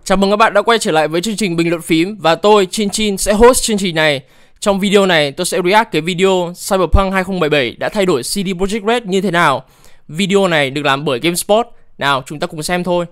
Chào mừng các bạn đã quay trở lại với chương trình Bình Luận Phím. Và tôi, Chin sẽ host chương trình này. Trong video này, tôi sẽ react cái video Cyberpunk 2077 đã thay đổi CD PROJEKT RED như thế nào. Video này được làm bởi Gamespot. Nào, chúng ta cùng xem thôi.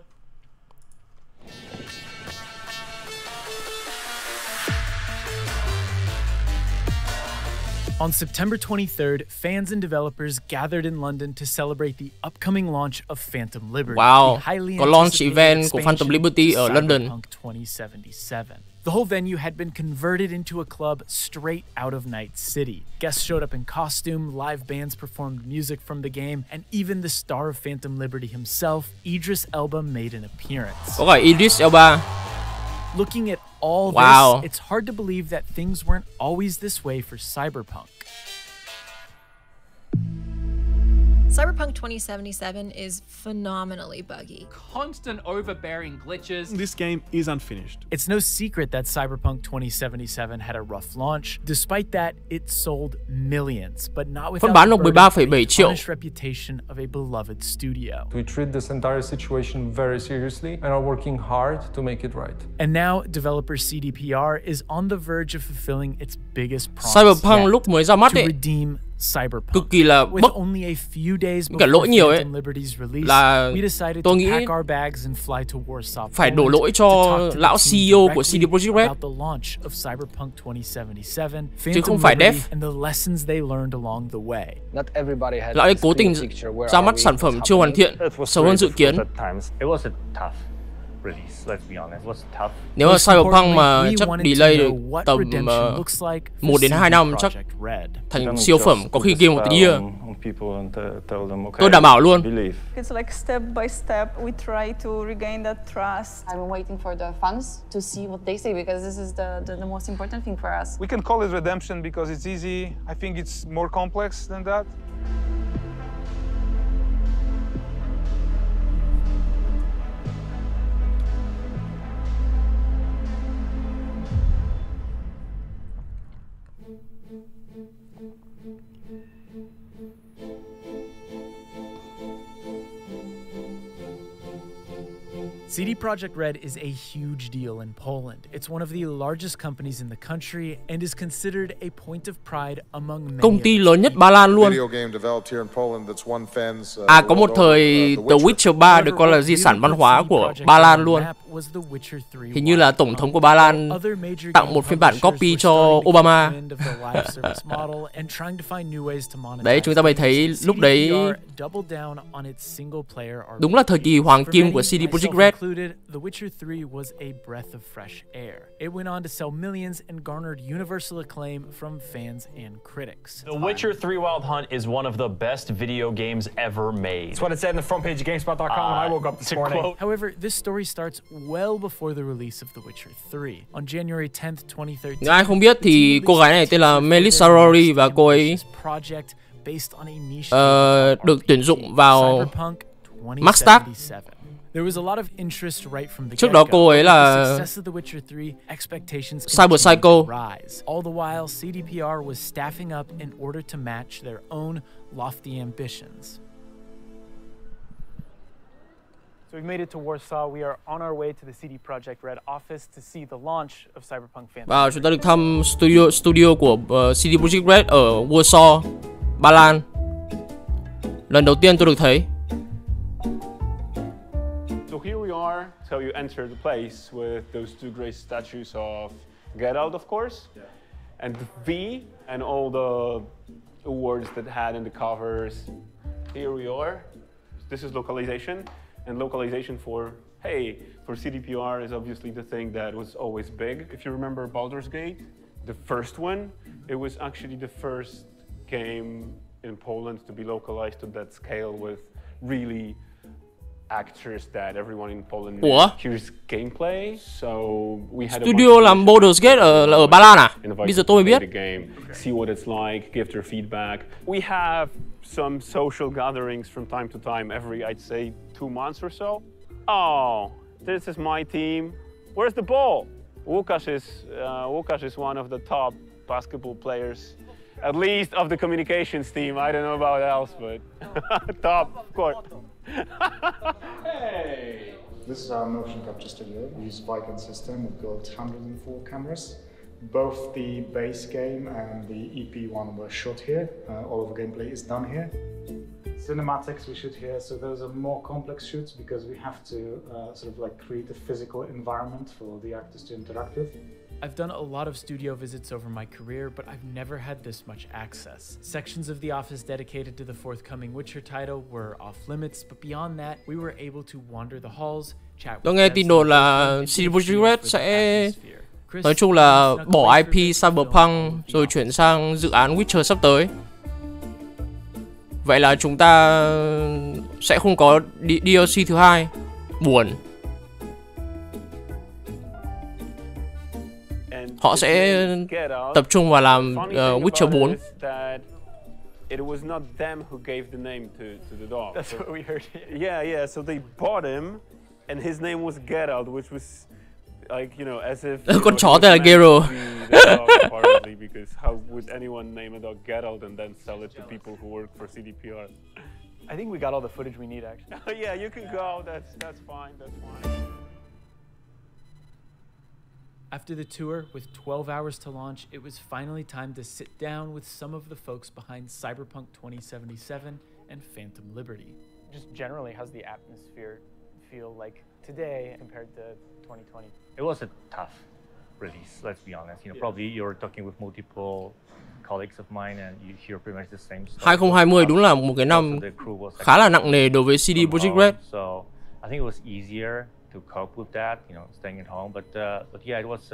On September 23rd, fans and developers gathered in London to celebrate the upcoming launch of Phantom Liberty. Wow, có launch event của Phantom Liberty ở London. Cyberpunk 2077. The whole venue had been converted into a club straight out of Night City. Guests showed up in costume, live bands performed music from the game, and even the star of Phantom Liberty himself, Idris Elba, made an appearance. Có cả Idris Elba. Looking at all this, it's hard to believe that things weren't always this way for Cyberpunk. Cyberpunk 2077 is phenomenally buggy. Constant overbearing glitches. This game is unfinished. It's no secret that Cyberpunk 2077 had a rough launch. Despite that, it sold millions, but not without the tarnished reputation of a beloved studio. We treat this entire situation very seriously and are working hard to make it right. And now, developer CD PROJEKT is on the verge of fulfilling its biggest promise Cyberpunk lúc mới ra mắt to redeem Cyberpunk. Cực kỳ là With only a few days before Phantom Liberty's release, we decided to pack our bags and fly to Warsaw, phải đổ lỗi cho lão CEO của CD PROJEKT RED about the launch of Cyberpunk 2077, chứ không phải dev, and the lessons they learned along the way. Lão ấy cố tình ra mắt sản phẩm chưa hoàn thiện, sớm hơn dự kiến. Nếu mà Cyberpunk mà chắc delay được tầm 1 đến 2 năm chắc thành siêu phẩm, có khi Game of the Year. Tôi đảm bảo luôn. It's like step by step we try to regain that trust. I'm waiting for the fans to see what they say because this is the most important thing for us. We can call it redemption because it's easy. I think it's more complex than that. CD PROJEKT RED is a huge deal in Poland. It's one of the largest companies in the country and is considered a point of pride among many. Công ty lớn nhất Ba Lan luôn. Có một thời The Witcher 3 được coi là di sản văn hóa của Ba Lan luôn. Hình như là tổng thống của Ba Lan tặng một phiên bản copy cho Obama. Đấy, chúng ta mới thấy lúc đấy đúng là thời kỳ hoàng kim của CD PROJEKT RED. The Witcher 3 was a breath of fresh air. It went on to sell millions and garnered universal acclaim from fans and critics. The Witcher 3 Wild Hunt is one of the best video games ever made. That's what it said in the front page of Gamespot.com when I woke up this morning. However, this story starts well before the release of The Witcher 3. On January 10th, 2013, nếu ai không biết thì cô gái này tên là Melissa Rory và cô ấy được tuyển dụng vào Master. Trước đó cô ấy là Cyber Psycho. All the while, CDPR was staffing up in order to match their own lofty ambitions. So we've made it to Warsaw. We are on our way to the CD PROJEKT RED office to see the launch of Cyberpunk Phantom. Và chúng ta được thăm studio của CD PROJEKT RED ở Warsaw, Ba Lan. Lần đầu tiên tôi được thấy. So here we are. So you enter the place with those two great statues of Get Out, of course, and the V and all the awards that had in the covers. Here we are. This is localization, and localization for CDPR is obviously the thing that was always big. If you remember Baldur's Gate, the first one, it was actually the first game in Poland to be localized to that scale with really actors that everyone in Poland hears gameplay. So we had studio làm Baldur's Gate ở Ba Lan à? Bây giờ tôi mới biết. See what it's like, give their feedback. We have some social gatherings from time to time, every I'd say 2 months or so. Oh, this is my team. Where's the ball? Łukasz is one of the top basketball players, at least of the communications team. I don't know about else, but top, of course. Hey. This is our motion capture studio. We use Viking system. We've got 104 cameras. Both the base game and the EP one were shot here. All of the gameplay is done here. Cinematics we shoot here, so those are more complex shoots because we have to sort of like create a physical environment for the actors to interact with. I've done a lot of studio visits over my career, but I've never had this much access. Sections of the office dedicated to the forthcoming Witcher title were off limits, but beyond that, we were able to wander the halls, chat with Tôi nghe tin đồn là CD PROJEKT RED sẽ nói chung là bỏ IP Cyberpunk rồi chuyển sang dự án Witcher sắp tới. Vậy là chúng ta sẽ không có DLC thứ hai. Buồn. Họ sẽ tập trung vào làm Witcher 4. It was not them who gave the name to the dog. That's what we heard. Yeah. So they bought him, and his name was Geralt, which was like, you know, as if con chó tên là Geralt. Because how would anyone name a dog Geralt and then sell it to people who work for CD PR? I think we got all the footage we need, actually. Yeah, you can go. That's fine. That's fine. After the tour, with 12 hours to launch, it was finally time to sit down with some of the folks behind Cyberpunk 2077 and Phantom Liberty. Just generally, how's the atmosphere feel like today compared to 2020? It was a tough release, let's be honest. You know, probably you're talking with multiple colleagues of mine and you hear pretty much the same stuff. 2020 đúng là một cái năm khá là nặng nề đối với CD PROJEKT RED. So I think it was easier to cope with that, you know, staying at home. But yeah, it was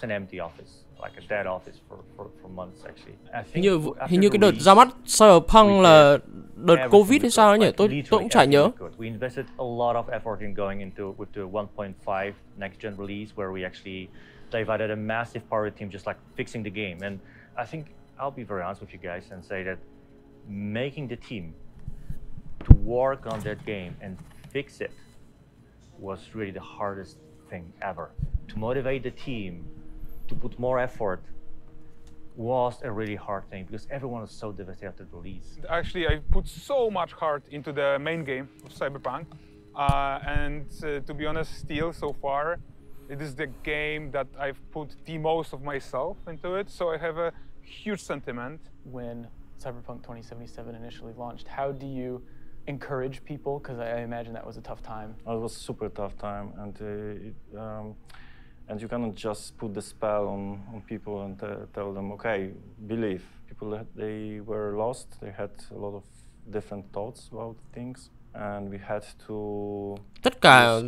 an empty office, like a dead office for months actually. Hình như cái đợt ra mắt Cyberpunk là đợt Covid hay sao nhỉ? Tôi cũng chả nhớ. We invested a lot of effort in going into with the 1.5 next gen release, where we actually divided a massive part of the team just like fixing the game. And I think I'll be very honest with you guys and say that making the team to work on that game and fix it was really the hardest thing ever. To motivate the team to put more effort was a really hard thing because everyone was so devastated after the release. Actually, I put so much heart into the main game of Cyberpunk, and to be honest, still so far, it is the game that I've put the most of myself into it. So I have a huge sentiment. When Cyberpunk 2077 initially launched, how do you encourage people? Because I imagine that was a tough time. It was a super tough time, and you cannot just put the spell on people and tell them, okay, believe. People, they were lost. They had a lot of different thoughts about things, and we had to tất cả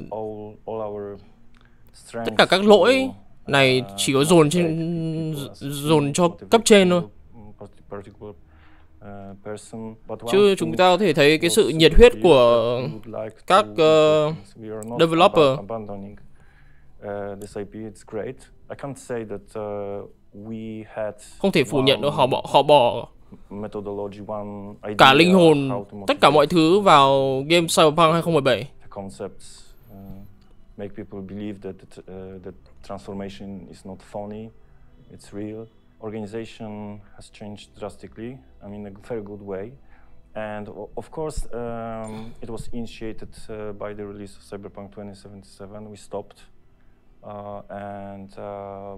các lỗi này chỉ có dồn cho cấp trên thôi. Chứ chúng ta có thể thấy cái sự nhiệt huyết của các developer. Không thể phủ nhận được họ bỏ cả linh hồn, tất cả mọi thứ vào game Cyberpunk 2017. Make people believe that that transformation is not funny, it's real. Organization has changed drastically, I mean, in a very good way. And of course, it was initiated by the release of Cyberpunk 2077. We stopped and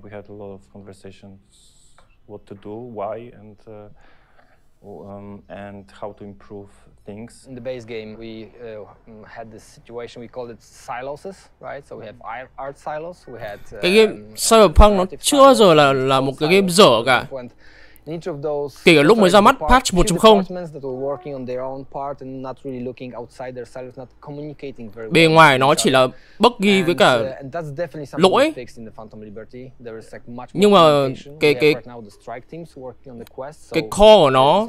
we had a lot of conversations what to do, why, and how to improve things. In the base game, we had this situation, we called it silos, right? So we have art silos, we had cái game Cyberpunk nó chưa bao giờ là một cái game dở cả. Kể cả lúc mới ra mắt patch 1.0, bề ngoài nó chỉ là buggy với cả lỗi, nhưng mà cái core của nó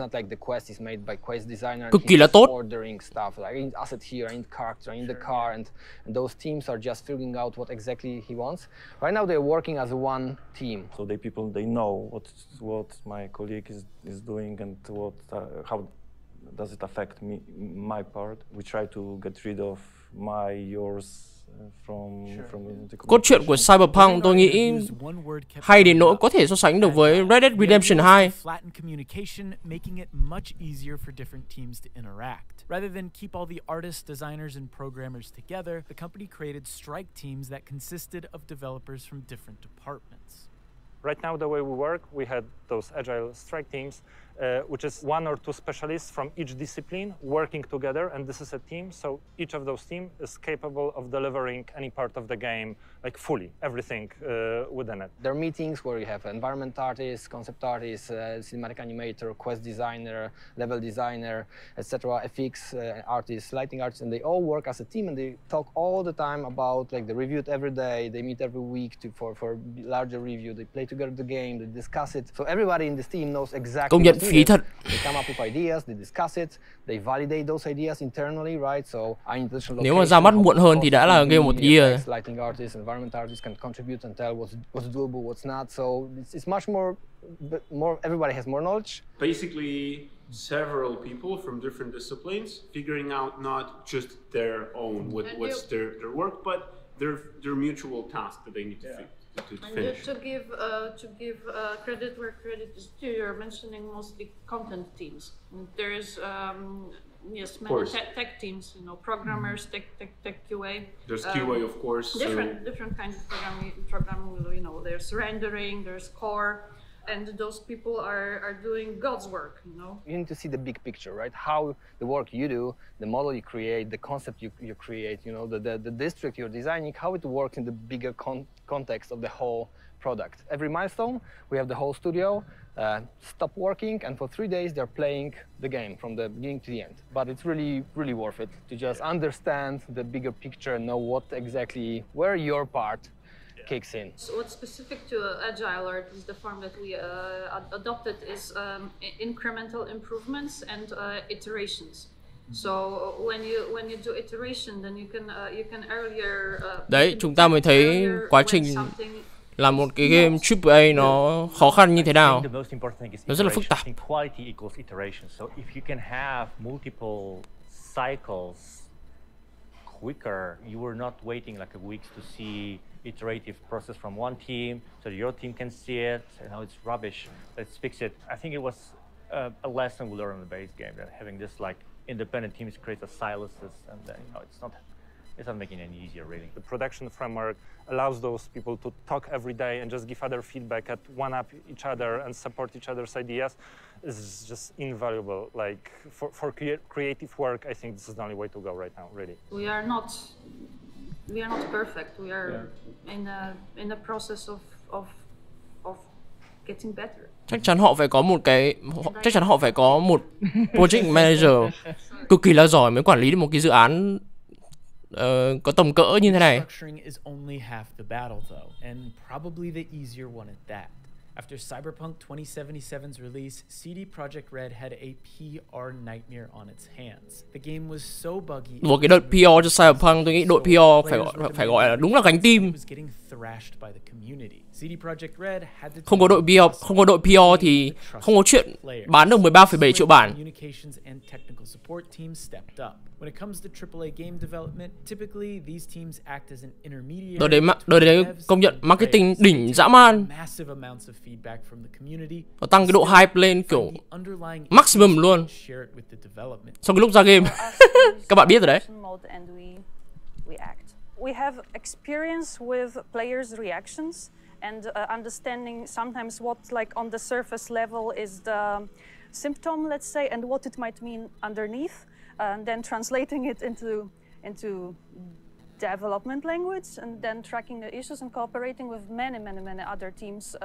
cực kỳ là tốt. They know what my colleague is doing and how does it affect me, my part. We try to get rid of my, yours, Cốt truyện của Cyberpunk tôi nghĩ hay đến nỗi có thể so sánh được với Red Dead Redemption 2. Rather than keep all the artists, designers, and programmers together, the company created strike teams that consisted of developers from different departments. Right now, the way we work, we had those agile strike teams, which is one or two specialists from each discipline working together, and this is a team. So each of those teams is capable of delivering any part of the game, like fully, everything within it. There are meetings where you have environment artists, concept artists, cinematic animator, quest designer, level designer, etc., FX artists, lighting artists, and they all work as a team, and they talk all the time about, like, they review it every day, they meet every week for larger review, they play together the game, they discuss it. So everybody in this team knows exactly Công nhận phí thật. They come up with ideas, they discuss it, they validate those ideas internally, right? So nếu mà ra mắt muộn hơn thì đã là game một year. Lighting artists, environment artists can contribute and tell what's doable, what's not. So it's much more. Everybody has more knowledge. Basically, several people from different disciplines figuring out not just their own what's their work, but their mutual task that they need to finish. To give credit where credit is due, you're mentioning mostly content teams. There's yes, many tech teams, you know, programmers, tech QA. There's QA, of course. Different kinds of programming. You know, there's rendering, there's core. And those people are doing God's work, you know. You need to see the big picture, right? How the work you do, the model you create, the concept you create, you know, the district you're designing, how it works in the bigger context of the whole product. Every milestone, we have the whole studio stop working, and for 3 days they're playing the game from the beginning to the end. But it's really, really worth it to just understand the bigger picture and know what exactly, where your part kicks in. So what's specific to Agile, or at least the form that we adopted, is incremental improvements and iterations. So when you do iteration, then you can earlier. Đấy, chúng ta mới thấy quá trình làm một cái game AAA nó khó khăn như thế nào. Nó rất là phức tạp. Quality equals iteration. So if you can have multiple cycles quicker, you were not waiting like a week to see iterative process from one team, so your team can see it, say, no, it's rubbish, let's fix it. I think it was a lesson we learned in the base game, that having this like independent teams creates a silos, and you know, it's not making it any easier really. The production framework allows those people to talk every day and just give other feedback, at one-up each other and support each other's ideas. Is just invaluable. Like for creative work, I think this is the only way to go right now, really. We are not perfect. We are in a process of getting better. Chắc chắn họ phải có một project manager cực kỳ là giỏi mới quản lý được một cái dự án có tầm cỡ như thế này. Structuring is only half the battle though, and probably the easier one at that. After Cyberpunk 2077's release, CD PROJEKT RED had a PR nightmare on its hands. The game was so buggy. Một cái đợt PR cho Cyberpunk, tôi nghĩ đội PR phải gọi là đúng là gánh team. Không có đội PR thì không có chuyện bán được 13,7 triệu bản. When it comes to AAA game development, typically these teams act as an intermediary. Đời đấy công nhận marketing đỉnh dã man. Nó tăng cái độ hype lên kiểu maximum luôn. Sau cái lúc ra game, các bạn biết rồi đấy. We have experience with players' reactions and understanding sometimes what, like on the surface level, is the symptom, let's say, and what it might mean underneath. And then translating it into development language, and then tracking the issues and cooperating with many other teams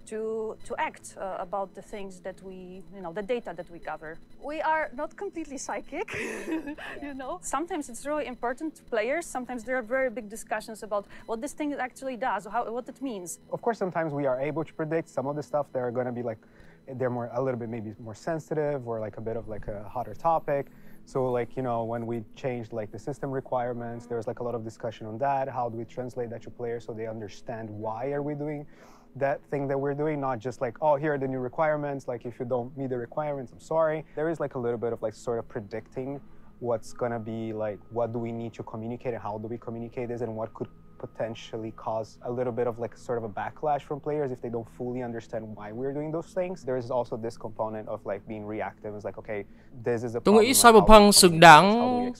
to act about the things that we, you know, the data that we gather. We are not completely psychic, you know. Sometimes it's really important to players. Sometimes there are very big discussions about what this thing actually does, what it means. Of course, sometimes we are able to predict some of the stuff. They're going to be like, they're a little bit maybe more sensitive, or like a bit of like a hotter topic. So like, you know, when we changed like the system requirements, there was like a lot of discussion on that. How do we translate that to players so they understand why are we doing that thing that we're doing, not just like, oh, here are the new requirements, like if you don't meet the requirements, I'm sorry. There is like a little bit of like sort of predicting what's gonna be like, what do we need to communicate and how do we communicate this, and what could potentially cause a little bit of like sort of a backlash from players if they don't fully understand why we're doing those things. There is also this component of like being reactive. It's like, okay, this is a Tôi nghĩ Cyberpunk xứng đáng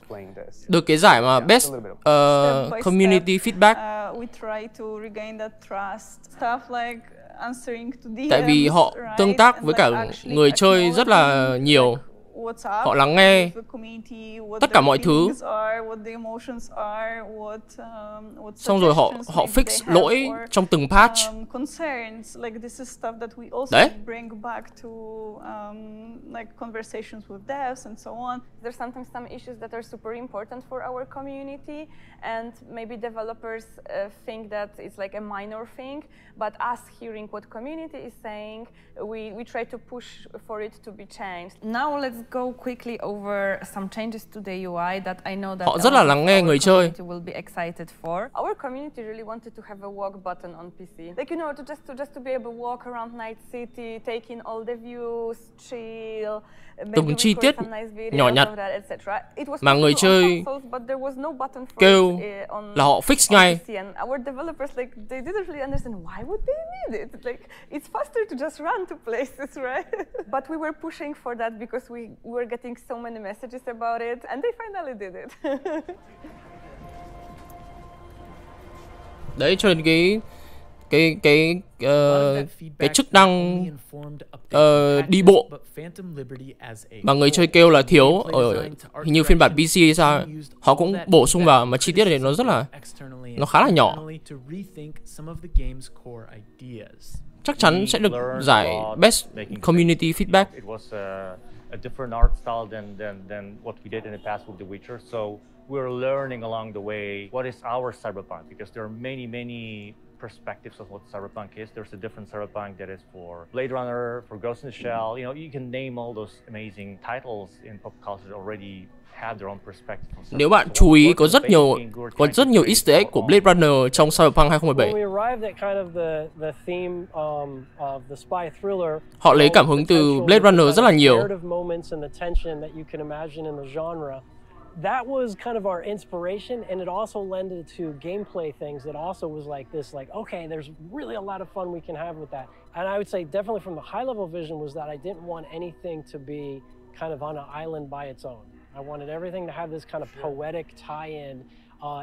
được cái giải mà Best Community Feedback. We try to regain that trust. Stuff like answering to DMs, tại vì họ tương tác với cả người chơi rất là nhiều. Họ lắng nghe tất cả mọi thứ, xong rồi họ fix lỗi trong từng patch. Đấy. There's sometimes some issues that are super important for our community, and maybe developers think that it's like a minor thing, but us hearing what community is saying, we try to push for it to be changed. Now let's go quickly over some changes to the UI that I know that họ rất là lắng nghe người chơi. Will be excited for. Our community really wanted to have a walk button on PC, like, you know, to be able to walk around Night City, take in all the views, chill. Từng chi tiết nhỏ nhặt mà người chơi kêu là họ fix ngay. Our developers, like, they didn't really understand why would they need it. Like, it's faster to just run to places, right? But we were pushing for that because we were getting so many messages about it, and they finally did it. Đấy, cho nên cái chức năng đi bộ mà người chơi kêu là thiếu ở hình như phiên bản PC hay sao, họ cũng bổ sung vào, mà chi tiết này nó khá là nhỏ. Chắc chắn sẽ được giải Best Community Feedback. A different art style than what we did in the past with The Witcher, so we're learning along the way what is our Cyberpunk, because there are many perspectives of what Cyberpunk is. There's a different Cyberpunk that is for Blade Runner, for Ghost in the Shell. You know, you can name all those amazing titles in pop culture already have their own perspective. Nếu bạn chú ý, có rất nhiều Easter egg của Blade Runner trong Cyberpunk 2017. Họ lấy cảm hứng từ Blade Runner rất là nhiều. That was kind of our inspiration, and it also lended to gameplay things that also was like this, like, okay, there's really a lot of fun we can have with that. And I would say definitely from the high level vision was that I didn't want anything to be kind of on an island by its own. I wanted everything to have this kind of poetic tie-in,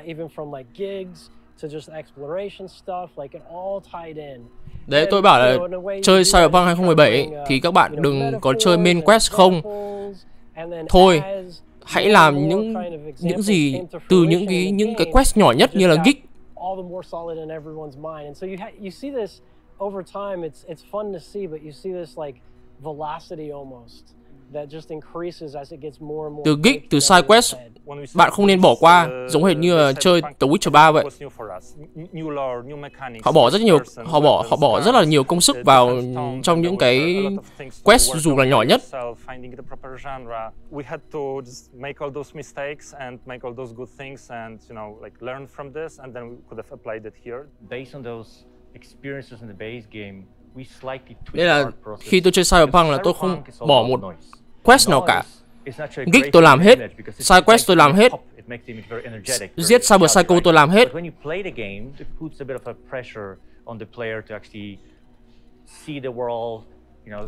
even from like gigs to just exploration stuff, like it all tied in. Đấy, tôi bảo là chơi Cyberpunk 2017 thì các bạn đừng có chơi main quest không. Thôi, hãy làm những gì từ những cái quest nhỏ nhất như là gig. All the more solid in everyone's mind, and so you see this over time. It's fun to see, but you see this like velocity almost that just increases as it gets more and more. Từ gig, từ side quest, bạn không nên bỏ qua, giống hệt như là chơi The Witcher 3 vậy. Họ bỏ rất là nhiều công sức vào trong những cái quest dù là nhỏ nhất. We had to just make all those mistakes and make all those good things and, you know, like learn from this, and then we could have applied it here. Based on those experiences in the base game, we slightly tweaked Đây là our process. khi tôi chơi Cyberpunk là tôi không bỏ một quest nào cả. Gig tôi làm hết, side quest tôi làm hết, giết Cyber Psycho tôi làm hết.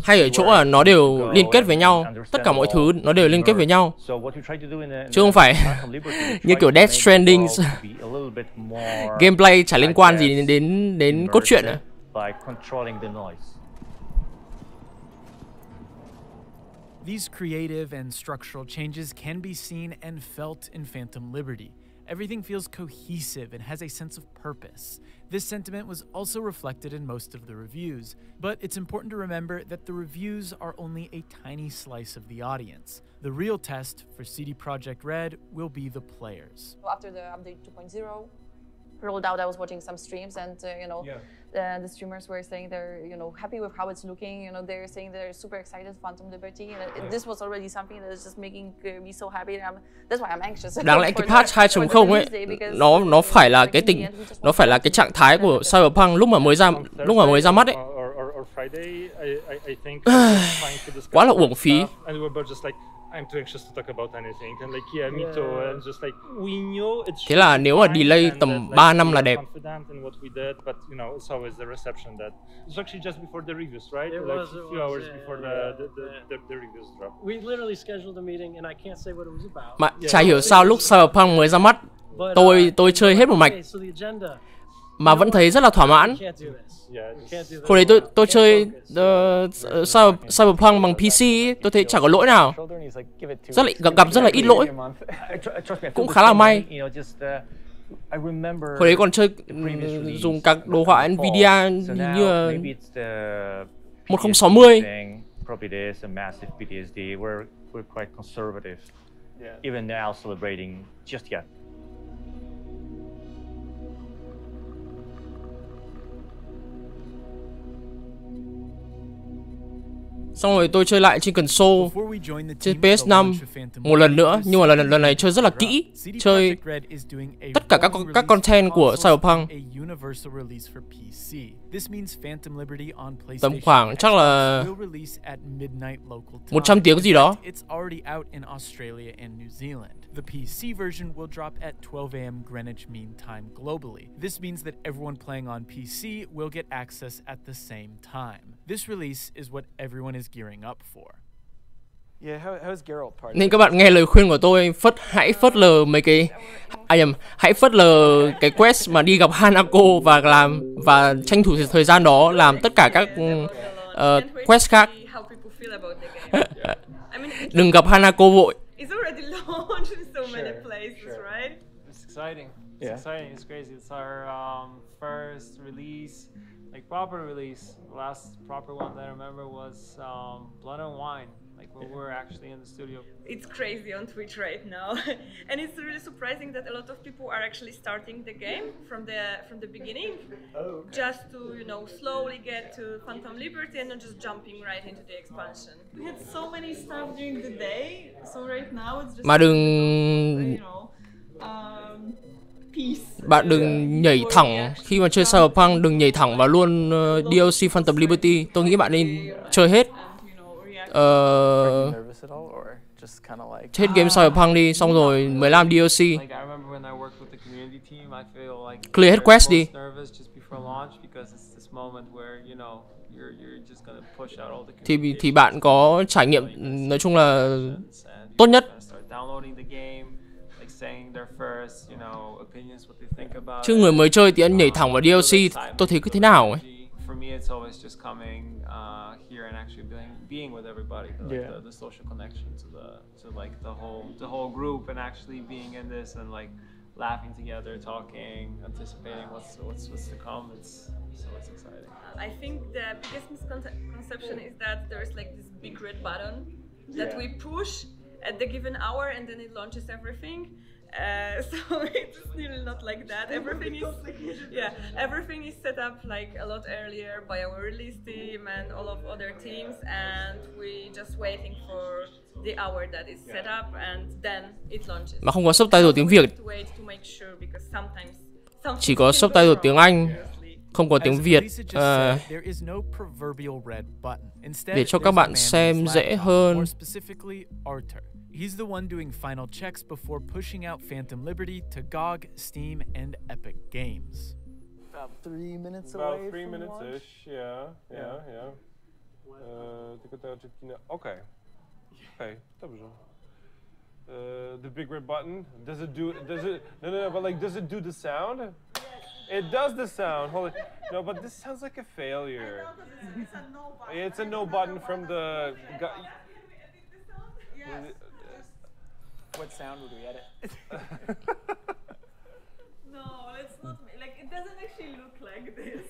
Hay ở chỗ là nó đều liên kết với nhau, tất cả mọi thứ nó đều liên kết với nhau, chứ không phải như kiểu Death Stranding gameplay chả liên quan gì đến cốt truyện à. These creative and structural changes can be seen and felt in Phantom Liberty. Everything feels cohesive and has a sense of purpose. This sentiment was also reflected in most of the reviews, but it's important to remember that the reviews are only a tiny slice of the audience. The real test for CD PROJEKT RED will be the players. After the update 2.0 rolled out, I was watching some streams, and the streamers were saying they're, you know, happy with how it's looking. You know, they're saying they're super excited Phantom Liberty, and this was already something that is just making me so happy. That's why I'm anxious. Đáng lẽ cái patch 2.0 ấy, nó phải là cái trạng thái của Cyberpunk lúc mà mới ra mắt ấy. Quá là uổng phí. I'm too anxious to talk about anything. And like, yeah, me too. And just like, we knew it. Thế là nếu mà delay tầm 3 năm là đẹp. Confident in what we did, but you know, it's always the reception that. It's actually just before the reviews, right? It Like was, a few hours before the reviews drop. We literally scheduled a meeting, and I can't say what it was about. Mà chả hiểu sao lúc Cyberpunk mới ra mắt, tôi chơi hết một mạch mà vẫn thấy rất là thỏa mãn. Hồi đấy tôi chơi Cyberpunk bằng PC ấy, tôi thấy chẳng có lỗi nào, rất là gặp rất là ít lỗi, cũng khá là may. Hồi đấy còn chơi dùng các đồ họa Nvidia như là 1060. We're quite conservative, even now celebrating just yet. Xong rồi tôi chơi lại trên console, trên PS5 một lần nữa, nhưng mà lần này chơi rất là kỹ, chơi tất cả các content của Cyberpunk. Tầm khoảng chắc là 100 tiếng gì đó. The PC version will drop at 12 a.m. Greenwich Mean Time globally. This means that everyone playing on PC will get access at the same time. This release is what everyone is gearing up for. Yeah, how's Geralt part? Nên các bạn nghe lời khuyên của tôi, hãy phớt lờ mấy cái hãy phớt lờ cái quest mà đi gặp Hanako và tranh thủ thời gian đó làm tất cả các quest khác. Đừng gặp Hanako vội. It's already launched in so many places, right? It's exciting. It's exciting. It's crazy. It's our first release, like proper release. The last proper one that I remember was Blood and Wine, like when we were actually in the studio. It's crazy on Twitch right now, and it's really surprising that a lot of people are actually starting the game from the beginning, just to slowly get to Phantom Liberty and not just jumping right into the expansion. We had so many stuff during the day, so right now it's just Mà đừng bạn đừng nhảy thẳng khi mà chơi Cyberpunk, đừng nhảy thẳng vào luôn DLC Phantom Liberty. Tôi nghĩ bạn nên chơi hết hết game Cyberpunk đi, xong rồi mới làm DLC. Clear hết quest đi. Thì bạn có trải nghiệm nói chung là tốt nhất. Chứ người mới chơi thì anh nhảy thẳng vào DLC, tôi thấy cứ thế nào ấy. For me, it's always just coming here and actually being with everybody, the social connection to like the whole group, and actually being in this and like laughing together, talking, anticipating what's to come. It's exciting. I think the biggest misconception is that there's like this big red button that we push at the given hour and then it launches everything. So it's really not like that. Everything is set up like a lot earlier by our release team and all of other teams, and we just waiting for the hour that is set up and then it launches. Mà không có subtitle tiếng Việt. Chỉ có subtitle tiếng Anh, không có tiếng Việt, để cho các bạn xem dễ hơn. He's the one doing final checks before pushing out Phantom Liberty to GOG, Steam, and Epic Games. About 3 minutes About away 3 from minutes-ish, yeah. Okay, dobrze. The big red button, does it no, but like, does it do the sound? It does the sound. Holy, no, but this sounds like a failure. It's a no button from the. What sound would we edit? No, let's not. Like, it doesn't actually look like this.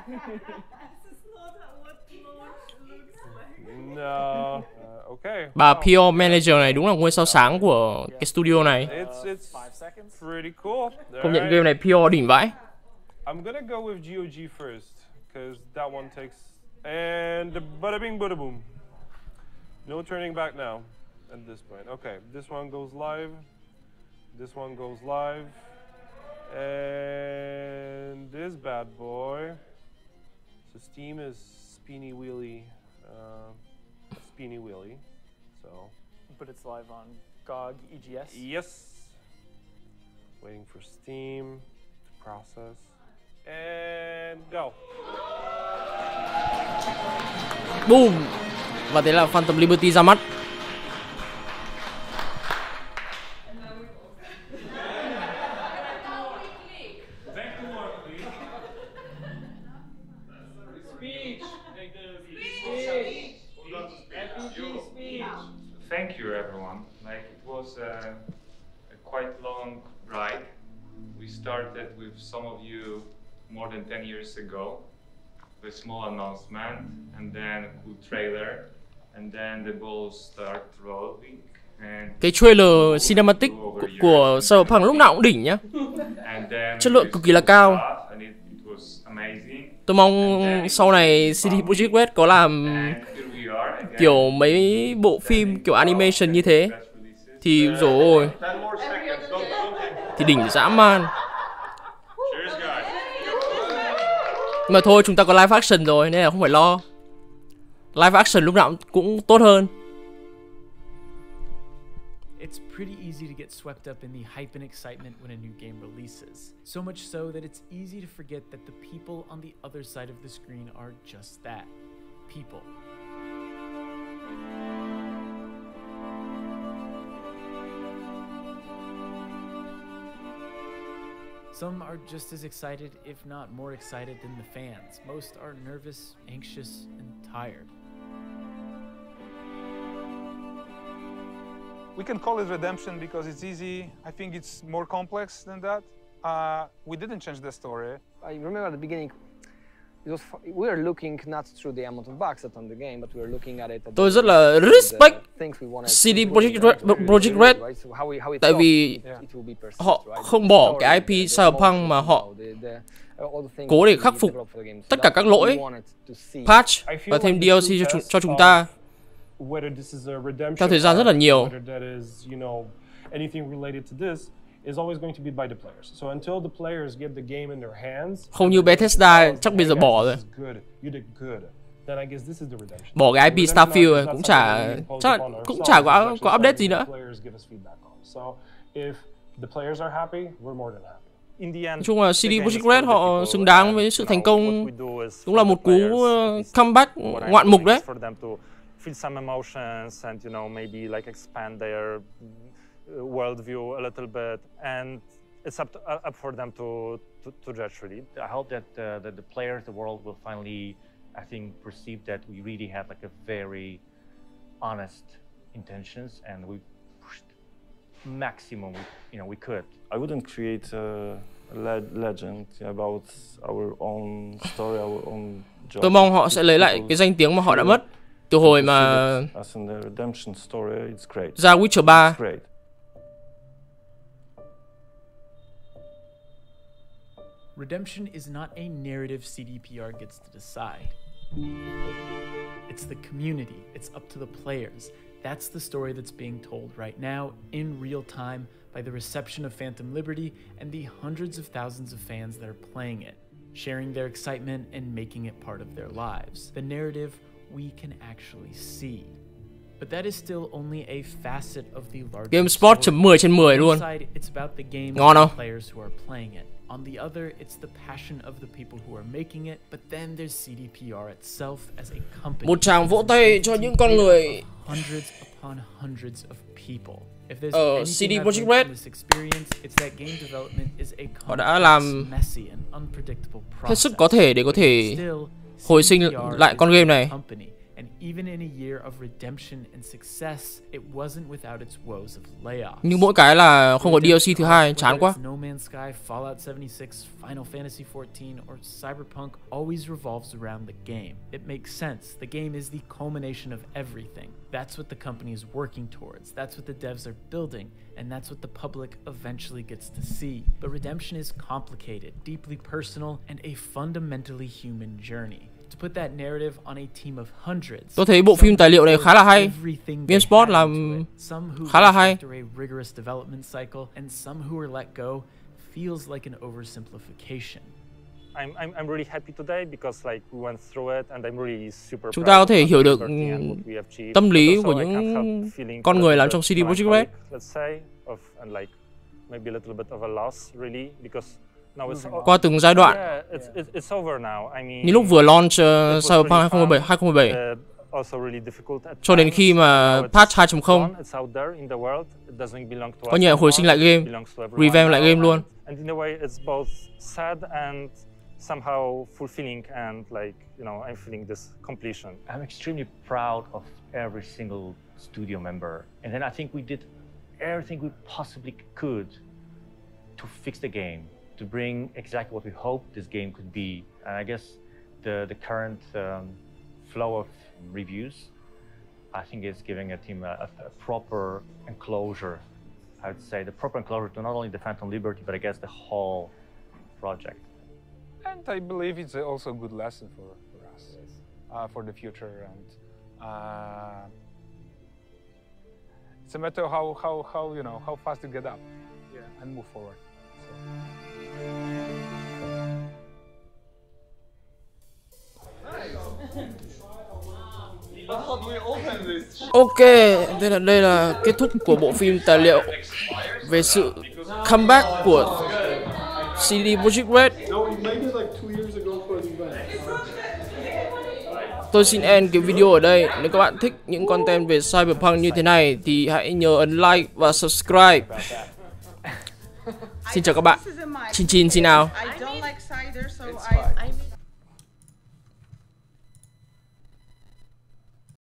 This is not what launch looks like. No. Okay. Bà PR manager này đúng là ngôi sao sáng của cái studio này. It's pretty cool. Công nhận game này PR đỉnh vãi. I'm gonna go with GOG first, because that one takes, and the bada bing bada boom. No turning back now. At this point. Okay, this one goes live. This one goes live. And this bad boy. So Steam is Speeny Wheelie. So But it's live on GOG, EGS? Yes. Waiting for Steam to process. And go. Boom. Và thế là Phantom Liberty ra mắt. Thank you, everyone. Like, it was a quite long ride. We started with some of you more than 10 years ago, with a small announcement, and then a cool trailer, and then the ball started rolling. Cái trailer cinematic của Cyberpunk lúc nào cũng đỉnh nhá. Chất lượng cực kỳ là cao. Tôi mong sau này CD PROJEKT RED có làm kiểu mấy bộ phim kiểu animation như thế thì rồi thì đỉnh dã man. Nhưng mà thôi, chúng ta có live action rồi nên là không phải lo. Live action lúc nào cũng tốt hơn. It's pretty easy to get swept up in the hype and excitement when a new game releases. So much so that it's easy to forget that the people on the other side of the screen are just that, people. Some are just as excited, if not more excited than the fans. Most are nervous, anxious, and tired. We can call it redemption because it's easy. I think it's more complex than that. We didn't change the story. I remember at the beginning, we were looking not through the amount of bugs on the game, but we were looking at it. Tôi rất là respect CD PROJEKT RED tại vì họ không bỏ cái IP Cyberpunk mà họ cố để khắc phục tất cả các lỗi, patch và thêm DLC cho chúng ta. Theo thời gian rất là nhiều. Không như Bethesda chắc bây giờ bỏ rồi. Bỏ cái IP Starfield rồi cũng chả có update gì nữa. Nói chung là CD PROJEKT RED họ xứng đáng với sự thành công. Cũng là một cú comeback ngoạn mục đấy. Feel some emotions and, you know, maybe like expand their worldview a little bit, and it's up for them to judge really. I hope that the players, the world will finally, I think, perceive that we really had like a very honest intentions and we pushed maximum we could. I wouldn't create a legend about our own story, our own job. Tôi mong họ sẽ lấy lại cái danh tiếng mà họ đã mất từ hồi mà ra Witcher 3. Redemption is not a narrative CDPR gets to decide. It's the community, it's up to the players. That's the story that's being told right now in real time by the reception of Phantom Liberty and the hundreds of thousands of fans that are playing it, sharing their excitement and making it part of their lives. The narrative we can actually see. But that is still only a facet of the larger Gamespot chấm 10/10 luôn. It's about the game Ngon and không? the players who are playing it. On the other, it's the passion of the people who are making it, but then there's CDPR itself as a company. Một tràng vỗ tay cho những con người hundreds upon hundreds of people. If there's CD anything PROJEKT I've learned RED, from this experience, it's that game development is a họ đã làm messy and unpredictable hết sức process. có thể để có thể hồi sinh lại con game này. And even in a year of redemption and success, it wasn't without its woes of layoffs. Nhưng mỗi cái là không có DLC thứ hai, chán quá. No Man's Sky, Fallout 76, Final Fantasy 14, or Cyberpunk always revolves around the game. It makes sense. The game is the culmination of everything. That's what the company is working towards. That's what the devs are building, and that's what the public eventually gets to see. But redemption is complicated, deeply personal, and a fundamentally human journey. To put that narrative on a team of hundreds. Tôi thấy bộ phim tài liệu này khá là hay. Gamespot làm khá là hay. After a rigorous development cycle, and some who were let go feels like an oversimplification. I'm really happy today because like we went through it and I'm really super. Chúng ta có thể hiểu được tâm lý của những con người làm trong CD PROJEKT RED. Let's say and like maybe a little bit of a loss really because now it's qua từng giai đoạn. It's over now. I mean, những lúc vừa launch Cyberpunk 2017 cho đến khi mà patch 2.0 có nhờ hồi sinh lại game, revamp lại game luôn. And in a way, it's both sad and somehow fulfilling, and like, you know, I'm feeling this completion. I'm extremely proud of every single studio member. And then I think we did everything we possibly could to fix the game, to bring exactly what we hoped this game could be. And I guess the current flow of reviews, I think it's giving a team a proper enclosure. I would say the proper enclosure to not only the Phantom Liberty, but I guess the whole project. And I believe it's also a good lesson for us, for the future. And it's a matter of how you know how fast you get up, and move forward. Ok, đây là kết thúc của bộ phim tài liệu về sự comeback của CD PROJEKT RED. Tôi xin end cái video ở đây. Nếu các bạn thích những content về Cyberpunk như thế này thì hãy nhớ ấn like và subscribe. Xin chào các bạn. Chin xin nào.